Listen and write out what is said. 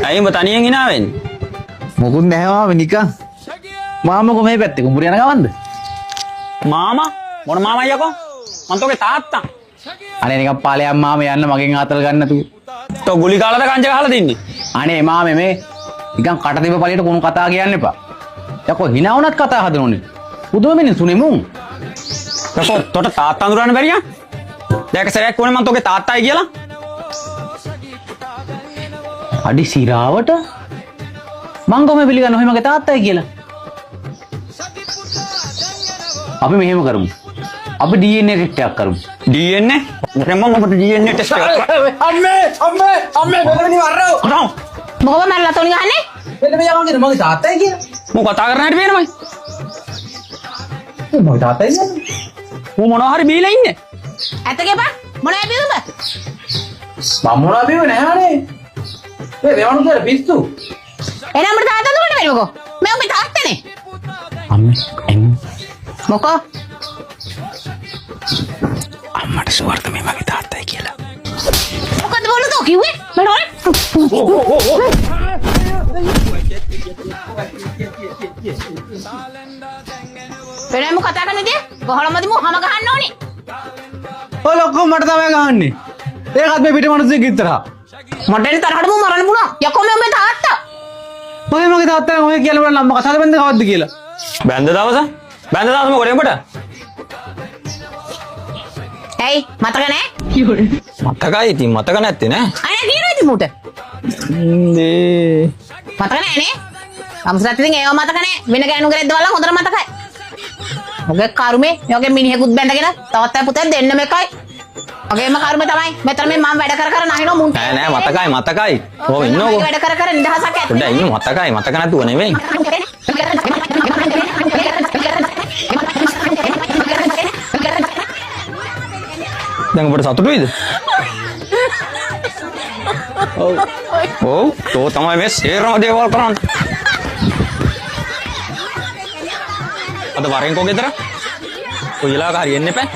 ඇයි උඹ තනියෙන් hina වෙන්නේ? මොකුත් නැහැ මාම නිකන්. මාමා කොහේ පැත්තේ කුඹුර යන ගමන්ද? මාමා මොන මාමා යකෝ? මං තෝගේ තාත්තා. අනේ නිකන් පාලයක් මාම යන්න මගෙන් ආතල් ගන්න නැතුව. තෝ ගුලි කාලාද කංජ ගහලා තින්නේ? අනේ මාමේ මේ නිකන් කට දෙප පළියට කුණු කතා කියන්න එපා. යකෝ hina වුණත් කතා හදනෝනේ. පුදුම මිනිස්සුනේ මුන්. යකෝ තොට තාත්තා අඳුරන්න බැරියා? දැක සරයක් කොනේ මං තෝගේ තාත්තයි කියලා? අඩි සිරාවට මං කොහොම පිළිගන්නේ ඔහේ මගේ තාත්තයි කියලා? අපි මෙහෙම කරමු. අපි DNA ටෙස්ට් එකක් කරමු. DNA? මම ඔබට DNA ටෙස්ට් එකක් අම්මේ බෙදෙන්නේ වරරෝ. කරා. මොකද මම ලතෝනි ගහන්නේ? එන්න මෙයා මගේ මගේ තාත්තයි කියලා. මම කතා කරන හැටි පේනමයි. මගේ තාත්තයි කියන්නේ. මම මොනවා හරි බීලා ඉන්නේ. ඇත්ත කියපන් මොනවා බිව්ද? මම මොනවා බිව්වේ නැහනේ. ඒ වේවණු කියලා පිස්සු. එහෙනම් අපිට තාත්තා දුන්නට බැරිවකෝ. මම ඔබේ තාත්තනේ. අම්මේ මොකෝ? අම්මට සුවර්ත මේ මගේ තාත්තයි කියලා. මොකද බෝලද කිව්වේ? පෙරේම කතා කරන්නේද? ගහලමදි මොහම ගහන්න ඕනේ. ඔය ලොක්කෝ මට තමයි ගහන්නේ. ඒකත් මේ පිට මිනිස්සු කිත්තරා. මට එන තරහට මම මරන්න පුළුවන්. යකෝ මේ ඔබේ තාත්තා. ඔය මගේ තාත්තා ඔය කියලා බලන්න අම්මා කතාද බඳ කවද්ද කියලා. බැන්ද දවස? බැන්ද දවස මොකද උඹට? ඇයි මතක නැහැ? මතකයි ඉතින් මතක නැත්තේ නෑ. අනේ දිනේද මුට? ඉන්නේ. මතක නැහැ නේ? අම්සත් ඉතින් ඒව මතක නැහැ. වෙන ගෑනු කරේද්ද බලලා හොඳට මතකයි. ඔගේ කර්මේ යෝගේ මිනිහෙකුත් බැඳගෙන තවත් අය පුතේ දෙන්නම එකයි. ඔගේම කර්මේ තමයි. මෙතන මේ මම වැඩ කර නහිනෝ මුන්ට. නෑ මතකයි. ඕ ඉන්නකෝ. වැඩ කර නිදහසක් ඇත්ත. පොඩ්ඩක් ඉන්න මතකයි. මතක නැතුව නෙවෙයි. දැන් ඔබට සතුටුයිද? ඔව් තෝ තමයි මේ සේරම දේවල් කරන්නේ. අද වරෙන් කො ගෙදර? කොයිලාක හරි එන්න එපා.